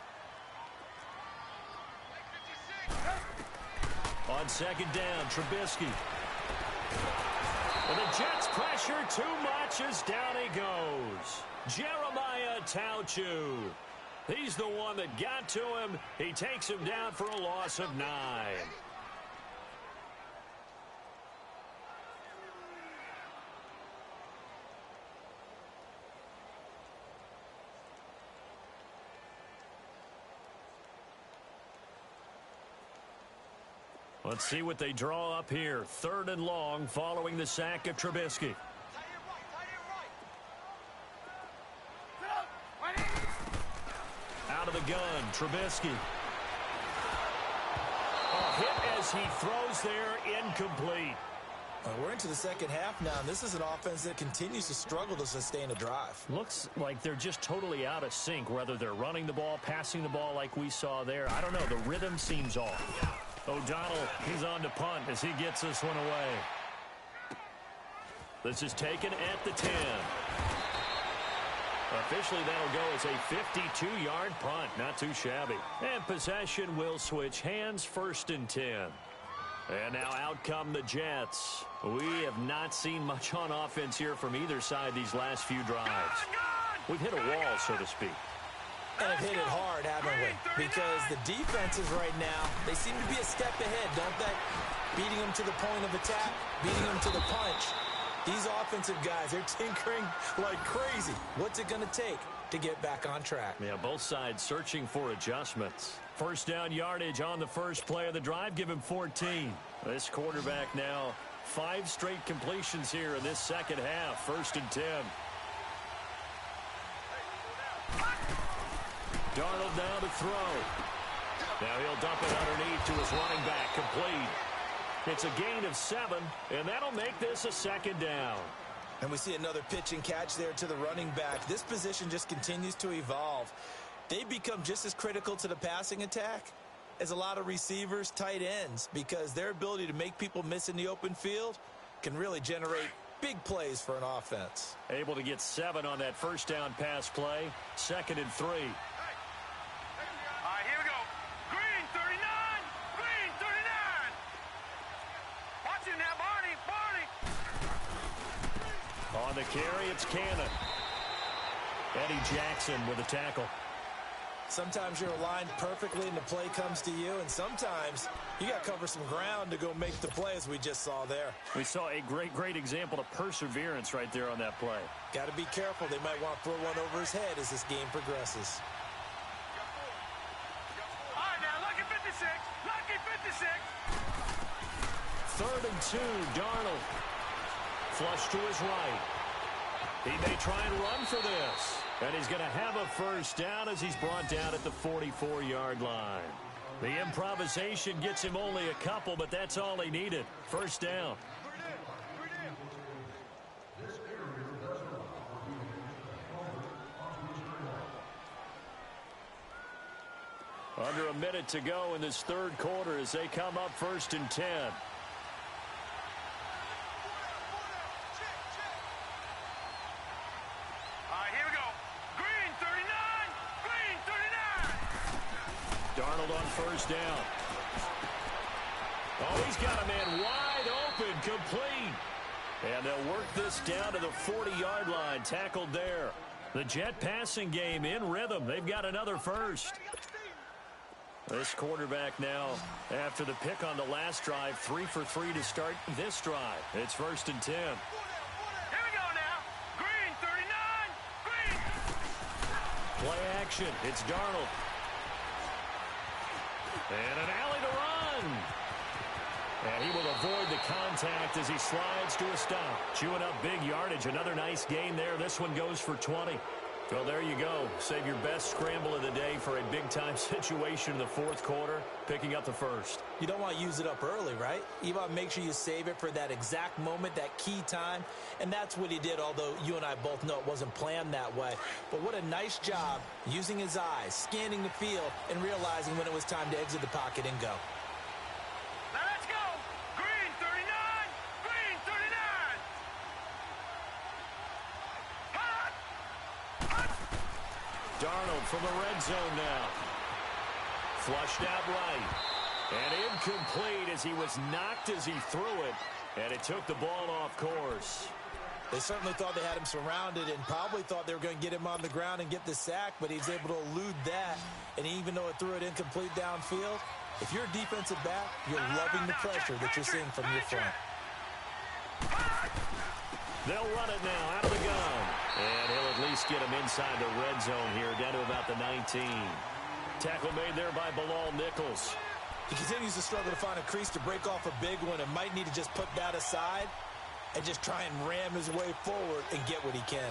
Like 56. On second down, Trubisky. And the Jets pressure too much as down he goes. Jeremiah Tauchu. He's the one that got to him. He takes him down for a loss of 9. Let's see what they draw up here. 3rd and long following the sack of Trubisky. Out of the gun, Trubisky. A hit as he throws there, incomplete. We're into the second half now, and this is an offense that continues to struggle to sustain a drive. Looks like they're just totally out of sync, whether they're running the ball, passing the ball like we saw there. I don't know. The rhythm seems off. O'Donnell, he's on to punt as he gets this one away. This is taken at the 10. Officially, that'll go as a 52-yard punt. Not too shabby. And possession will switch hands, 1st and 10. And now out come the Jets. We have not seen much on offense here from either side these last few drives. We've hit a wall, so to speak. And have hit it hard, haven't we? Because the defenses right now, they seem to be a step ahead, don't they? Beating them to the point of attack, beating them to the punch. These offensive guys, they're tinkering like crazy. What's it going to take to get back on track? Yeah, both sides searching for adjustments. First down yardage on the first play of the drive. Give him 14. This quarterback now 5 straight completions here in this second half. 1st and 10. Darnold now to throw. Now he'll dump it underneath to his running back. Complete. It's a gain of 7, and that'll make this a second down. And we see another pitch and catch there to the running back. This position just continues to evolve. They become just as critical to the passing attack as a lot of receivers, tight ends, because their ability to make people miss in the open field can really generate big plays for an offense. Able to get 7 on that first down pass play. 2nd and 3. All right, here we go. Green, 39. Green, 39. Watch it now, Barney. Barney. On the carry, it's Cannon. Eddie Jackson with a tackle. Sometimes you're aligned perfectly and the play comes to you, and sometimes you got to cover some ground to go make the play, as we just saw there. We saw a great example of perseverance right there on that play. Got to be careful. They might want to throw one over his head as this game progresses. All right, now, lucky 56. Lucky 56. 3rd and 2, Darnold. Flush to his right. He may try and run for this. And he's going to have a first down as he's brought down at the 44-yard line. The improvisation gets him only a couple, but that's all he needed. First down. Under a minute to go in this third quarter as they come up 1st and 10. first down. Oh, he's got a man wide open, complete. And they'll work this down to the 40-yard line, tackled there. The Jet passing game in rhythm. They've got another first. This quarterback now, after the pick on the last drive, 3 for 3 to start this drive. It's 1st and 10. Here we go now. Green, 39. Green. Play action. It's Darnold. And an alley to run. And he will avoid the contact as he slides to a stop. Chewing up big yardage. Another nice gain there. This one goes for 20. Well, there you go. Save your best scramble of the day for a big-time situation in the fourth quarter, picking up the first. You don't want to use it up early, right? You want to make sure you save it for that exact moment, that key time. And that's what he did, although you and I both know it wasn't planned that way. But what a nice job using his eyes, scanning the field, and realizing when it was time to exit the pocket and go. Now let's go. Green, 39. Green, 39. Hot. Hot. Darnold from the red zone now. Flushed out right. And incomplete as he was knocked as he threw it. And it took the ball off course. They certainly thought they had him surrounded and probably thought they were going to get him on the ground and get the sack, but he was able to elude that. And even though it threw it incomplete downfield, if you're a defensive back, you're loving the pressure that you're seeing from your front. They'll run it now out of the gun. And he'll at least get him inside the red zone here, down to about the 19. Tackle made there by Bilal Nichols. He continues to struggle to find a crease to break off a big one and might need to just put that aside and just try and ram his way forward and get what he can.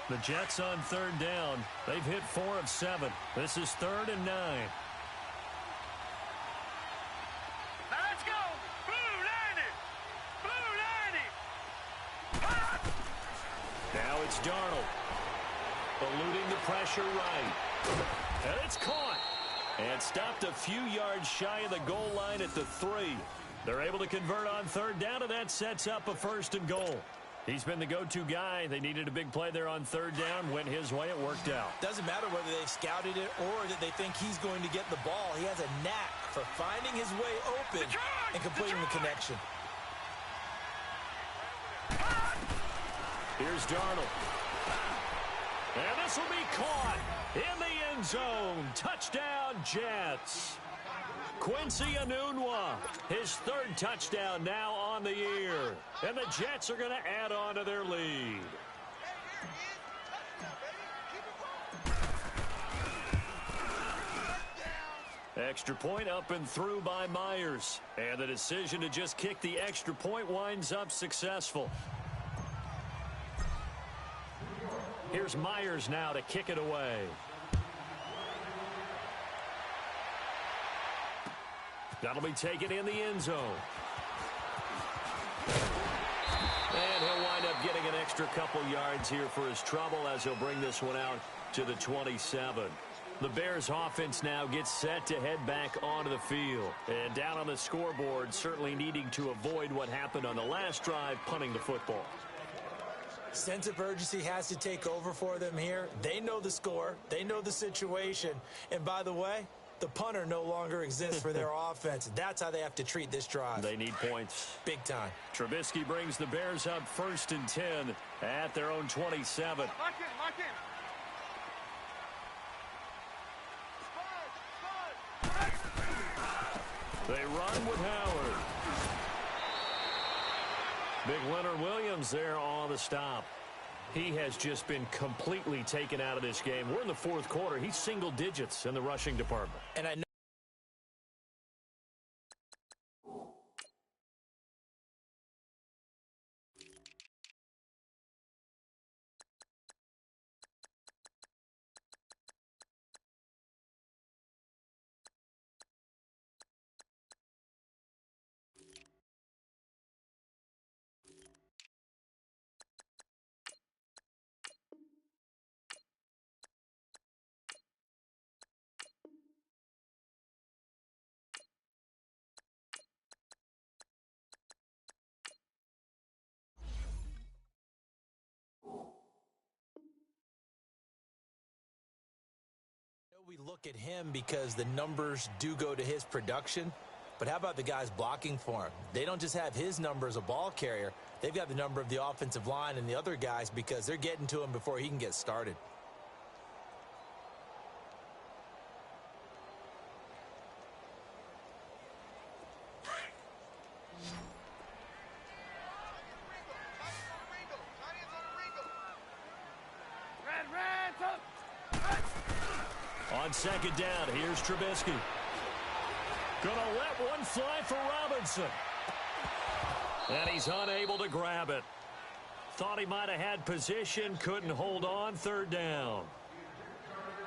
The Jets on 3rd down. They've hit 4 of 7. This is 3rd and 9. Now let's go. Blue 90. Blue 90. Hot. Now it's Darnold. Eluding the pressure right. And it's caught. And stopped a few yards shy of the goal line at the 3. They're able to convert on 3rd down, and that sets up a 1st and goal. He's been the go-to guy. They needed a big play there on 3rd down. Went his way. It worked out. Doesn't matter whether they've scouted it or that they think he's going to get the ball. He has a knack for finding his way open and completing the connection. Here's Darnold. And this will be caught in the end zone. Touchdown, Jets. Quincy Enunwa, his 3rd touchdown now on the year. And the Jets are going to add on to their lead. Extra point up and through by Myers. And the decision to just kick the extra point winds up successful. Here's Myers now to kick it away. That'll be taken in the end zone. And he'll wind up getting an extra couple yards here for his trouble as he'll bring this one out to the 27. The Bears offense now gets set to head back onto the field. And down on the scoreboard, certainly needing to avoid what happened on the last drive, punting the football. Sense of urgency has to take over for them here. They know the score. They know the situation. And by the way, the punter no longer exists for their offense. That's how they have to treat this drive. They need points. Big time. Trubisky brings the Bears up 1st and 10 at their own 27. Lock in. Lock in. They run with Howard. Big Leonard Williams there on the stop. He has just been completely taken out of this game. We're in the fourth quarter. He's single digits in the rushing department. And I know look at him because the numbers do go to his production. But how about the guys blocking for him? They don't just have his number as a ball carrier. They've got the number of the offensive line and the other guys because they're getting to him before he can get started. On second down, here's Trubisky. Gonna let one fly for Robinson. And he's unable to grab it. Thought he might have had position, couldn't hold on, third down.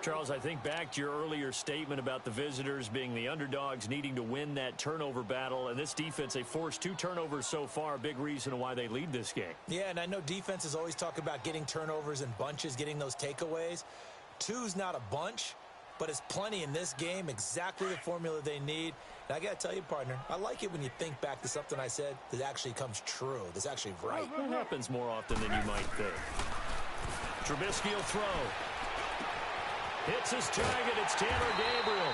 Charles, I think back to your earlier statement about the visitors being the underdogs needing to win that turnover battle. And this defense, they forced 2 turnovers so far, a big reason why they lead this game. Yeah, and I know defenses always talk about getting turnovers in bunches, getting those takeaways. 2's not a bunch, but it's plenty in this game, exactly the formula they need. And I got to tell you, partner, I like it when you think back to something I said that actually comes true, that's actually right. That happens more often than you might think. Trubisky will throw. Hits his target. It's Taylor Gabriel.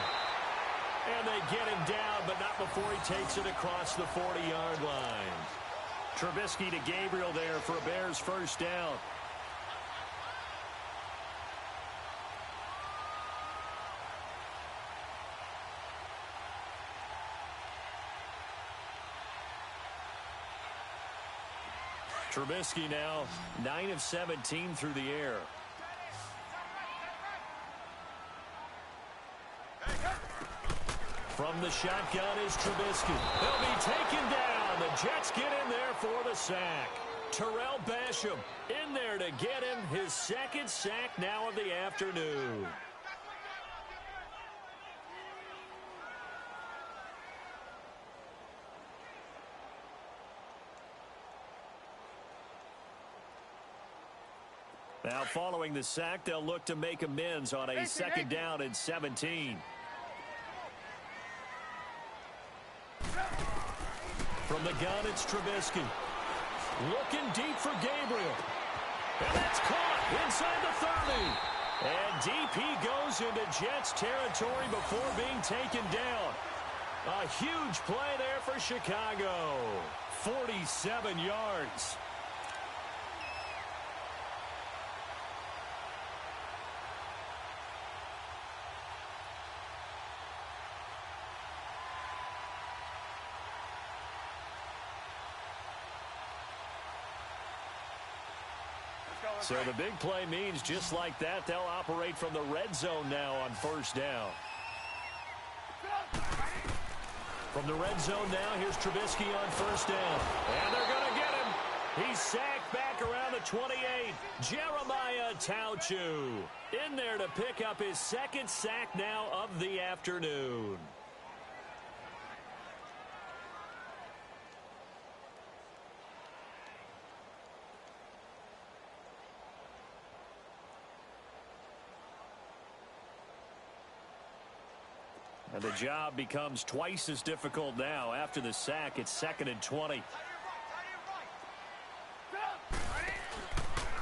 And they get him down, but not before he takes it across the 40-yard line. Trubisky to Gabriel there for a Bears first down. Trubisky now 9 of 17 through the air. From the shotgun is Trubisky. He'll be taken down. The Jets get in there for the sack. Terrell Basham in there to get him his second sack now of the afternoon. Now following the sack, they'll look to make amends on a second down and 17. From the gun, it's Trubisky. Looking deep for Gabriel. And that's caught inside the 30. And deep he goes into Jets territory before being taken down. A huge play there for Chicago. 47 yards. So the big play means just like that, they'll operate from the red zone now on first down. From the red zone now, here's Trubisky on first down. And they're going to get him. He's sacked back around the 28. Jeremiah Tauchu in there to pick up his second sack now of the afternoon. And the job becomes twice as difficult now. After the sack, it's 2nd and 20.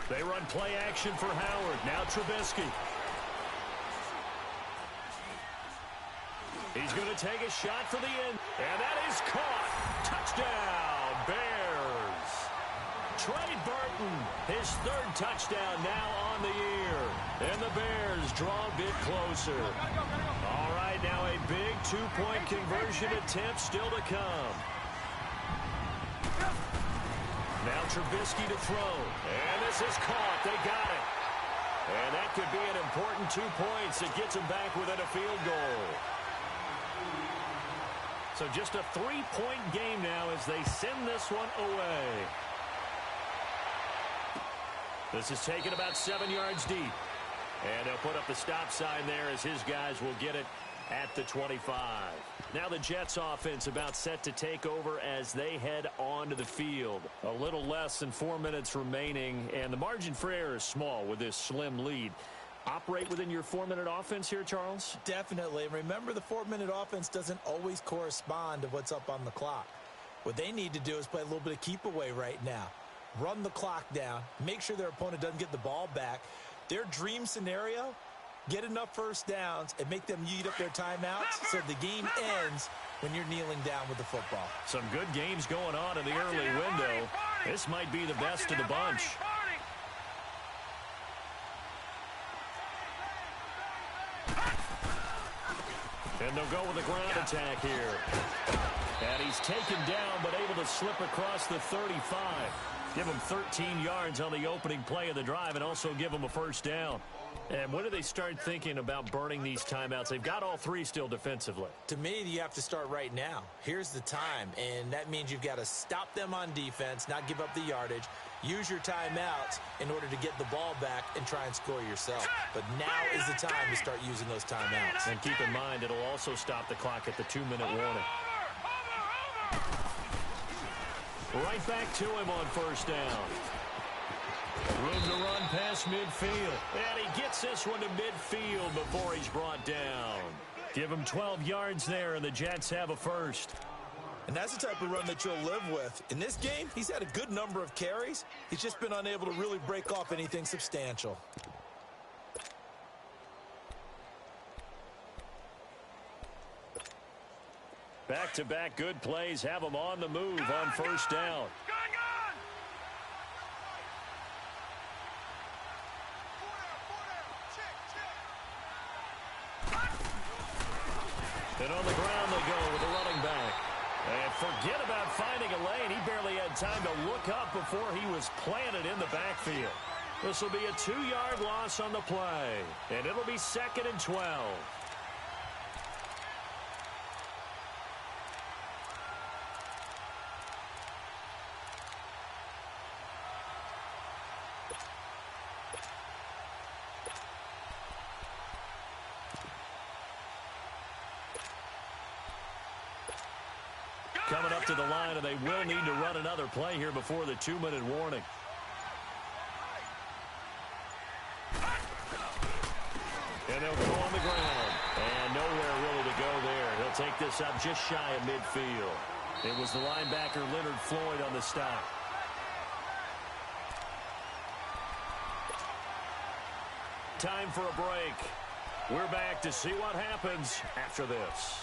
They run play action for Howard. Now Trubisky. He's going to take a shot for the end. And that is caught. Touchdown, Bears. Trey Burton, his 3rd touchdown now on the year. And the Bears draw a bit closer. All right, now a big 2-point conversion attempt still to come. Now Trubisky to throw. And this is caught. They got it. And that could be an important 2 points that gets them back within a field goal. So just a 3-point game now as they send this one away. This is taken about 7 yards deep. And they'll put up the stop sign there as his guys will get it at the 25. Now the Jets offense about set to take over as they head onto the field. A little less than 4 minutes remaining, and the margin for error is small with this slim lead. Operate within your 4-minute offense here, Charles? Definitely. Remember, the 4-minute offense doesn't always correspond to what's up on the clock. What they need to do is play a little bit of keep away right now. Run the clock down. Make sure their opponent doesn't get the ball back. Their dream scenario Get enough first downs and make them eat up their timeouts so the game ends when you're kneeling down with the football. Some good games going on in the early window. This might be the best of the bunch. And they'll go with a ground attack here. And he's taken down but able to slip across the 35. Give him 13 yards on the opening play of the drive and also give him a first down. And when do they start thinking about burning these timeouts? They've got all three still defensively. To me, you have to start right now. Here's the time, and that means you've got to stop them on defense, not give up the yardage, use your timeouts in order to get the ball back and try and score yourself. But now is the time to start using those timeouts. And keep in mind, it'll also stop the clock at the 2-minute warning. Right back to him on first down. Room to run past midfield. And he gets this one to midfield before he's brought down. Give him 12 yards there, and the Jets have a first. And that's the type of run that you'll live with. In this game, he's had a good number of carries. He's just been unable to really break off anything substantial. Back-to-back good plays have him on the move on first down. And on the ground they go with the running back. And forget about finding a lane. He barely had time to look up before he was planted in the backfield. This will be a 2-yard loss on the play. And it'll be 2nd and 12. Coming up to the line, and they will need to run another play here before the 2-minute warning. And they'll go on the ground. And nowhere really to go there. He'll take this up just shy of midfield. It was the linebacker Leonard Floyd on the stop. Time for a break. We're back to see what happens after this.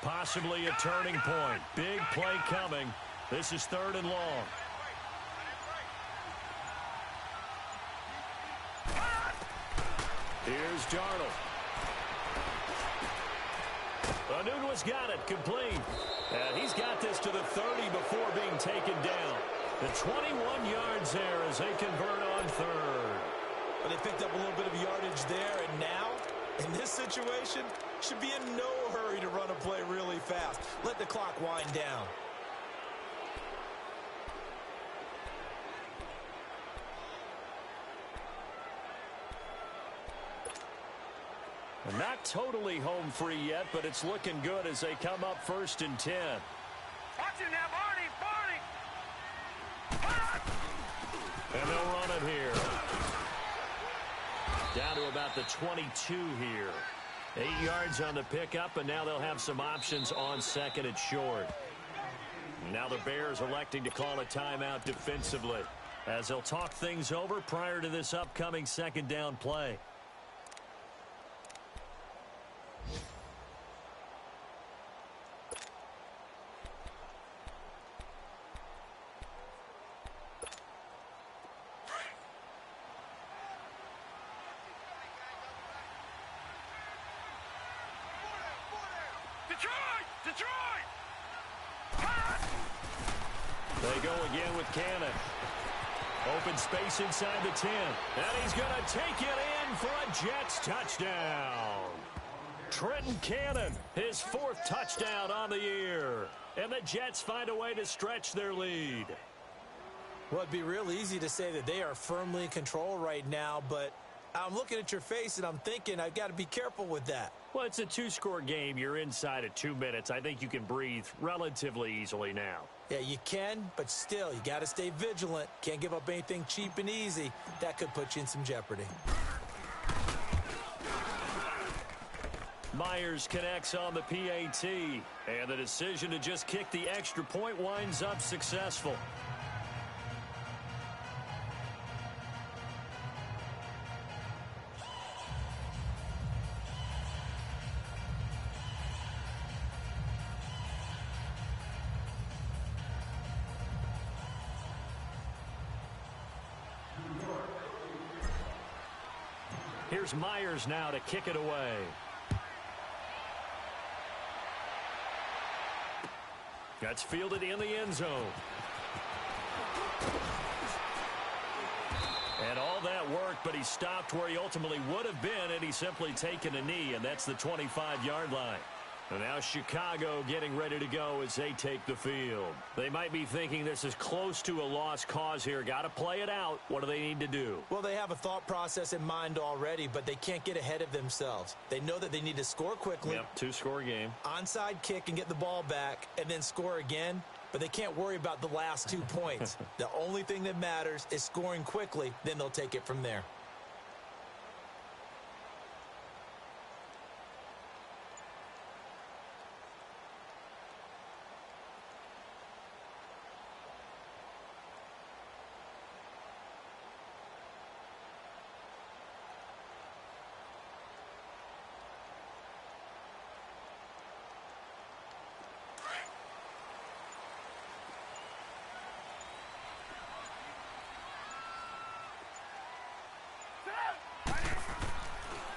Possibly a turning point. Big play coming. This is 3rd and long. Here's Darnold. Anunua's got it. Complete. And he's got this to the 30 before being taken down. The 21 yards there as they convert on 3rd. But they picked up a little bit of yardage there, and now, in this situation, should be in no hurry to run a play really fast. Let the clock wind down. And not totally home free yet, but it's looking good as they come up 1st and 10. Watch it now, Barney! And they'll run it here. Down to about the 22 here. 8 yards on the pickup, and now they'll have some options on 2nd and short. Now the Bears electing to call a timeout defensively as they'll talk things over prior to this upcoming 2nd down play. They go again with Cannon. Open space inside the 10. And he's going to take it in for a Jets touchdown. Trenton Cannon, his 4th touchdown on the year. And the Jets find a way to stretch their lead. Well, it'd be real easy to say that they are firmly in control right now, but I'm looking at your face and I'm thinking I've got to be careful with that. Well, it's a 2-score game. You're inside at 2 minutes. I think you can breathe relatively easily now. Yeah, you can, but still, you got to stay vigilant. Can't give up anything cheap and easy. That could put you in some jeopardy. Myers connects on the PAT, and the decision to just kick the extra point winds up successful. Here's Myers now to kick it away. That's fielded in the end zone. And all that work, but he stopped where he ultimately would have been, and he's simply taken a knee, and that's the 25-yard line. And now Chicago getting ready to go as they take the field. They might be thinking this is close to a lost cause here. Got to play it out. What do they need to do? Well, they have a thought process in mind already, but they can't get ahead of themselves. They know that they need to score quickly. Yep, two-score game. Onside kick and get the ball back and then score again, but they can't worry about the last 2 points. The only thing that matters is scoring quickly, then they'll take it from there.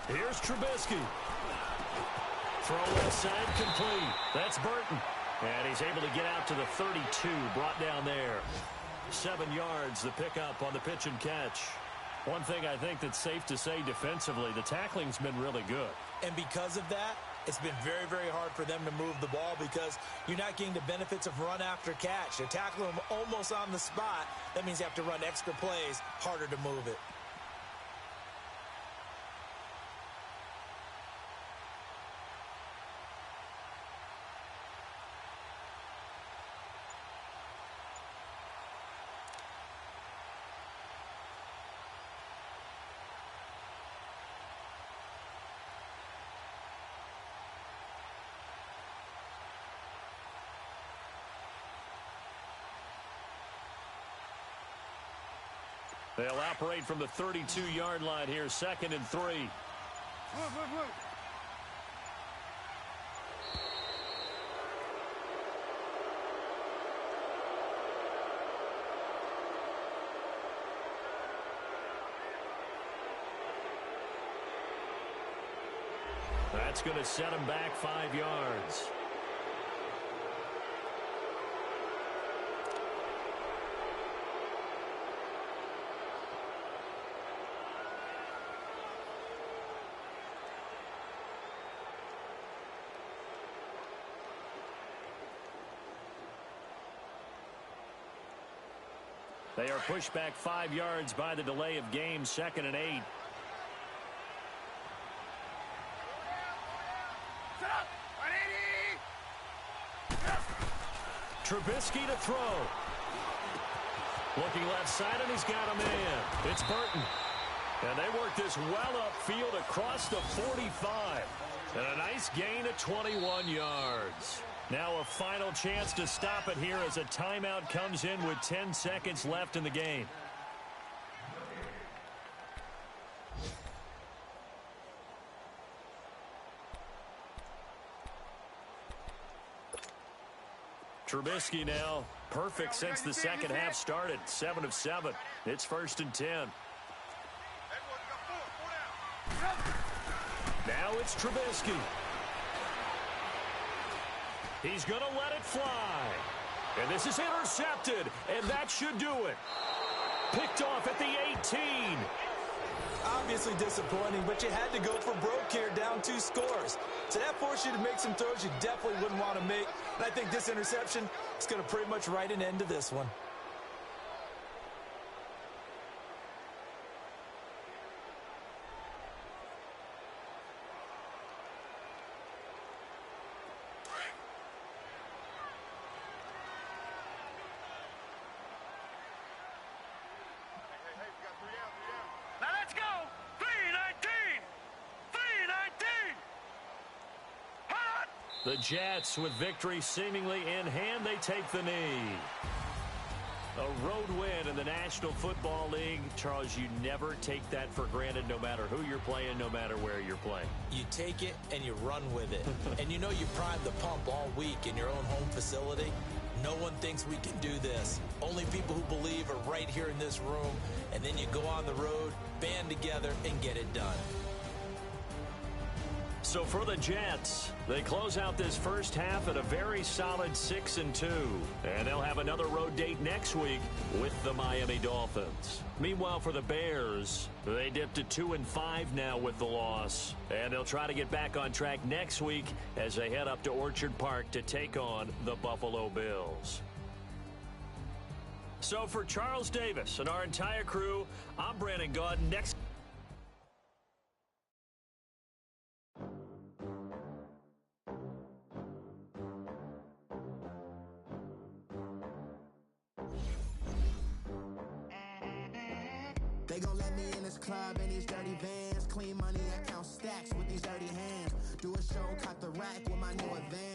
Here's Trubisky. Throw left side complete. That's Burton. And he's able to get out to the 32, brought down there. 7 yards, the pickup on the pitch and catch. One thing I think that's safe to say defensively, the tackling's been really good. And because of that, it's been very, very hard for them to move the ball because you're not getting the benefits of run after catch. They're tackling them almost on the spot. That means you have to run extra plays, harder to move it. They'll operate from the 32-yard line here, 2nd and 3. Move. That's going to set him back 5 yards. They are pushed back 5 yards by the delay of game, 2nd and 8. Set up. 180. Trubisky to throw. Looking left side, and he's got a man. It's Burton. And they work this well upfield across the 45. And a nice gain of 21 yards. Now a final chance to stop it here as a timeout comes in with 10 seconds left in the game. Trubisky now perfect since the second half started. 7 of 7. It's 1st and 10. Now it's Trubisky. He's going to let it fly. And this is intercepted, and that should do it. Picked off at the 18. Obviously disappointing, but you had to go for broke here, down 2 scores. So that forced you to make some throws you definitely wouldn't want to make. And I think this interception is going to pretty much write an end to this one. Now let's go. 319. 319. The Jets, with victory seemingly in hand, they take the knee. A road win in the National Football League. Charles, you never take that for granted, no matter who you're playing, no matter where you're playing. You take it and you run with it. And you know you primed the pump all week in your own home facility. No one thinks we can do this. Only people who believe are right here in this room. And then you go on the road, band together, and get it done. So for the Jets, they close out this first half at a very solid 6-2. And they'll have another road date next week with the Miami Dolphins. Meanwhile, for the Bears, they dipped to 2-5 now with the loss. And they'll try to get back on track next week as they head up to Orchard Park to take on the Buffalo Bills. So for Charles Davis and our entire crew, I'm Brandon Gaudin. Next. They gon' let me in this club in these dirty vans. Clean money, I count stacks with these dirty hands. Do a show, cut the rack with my new advance.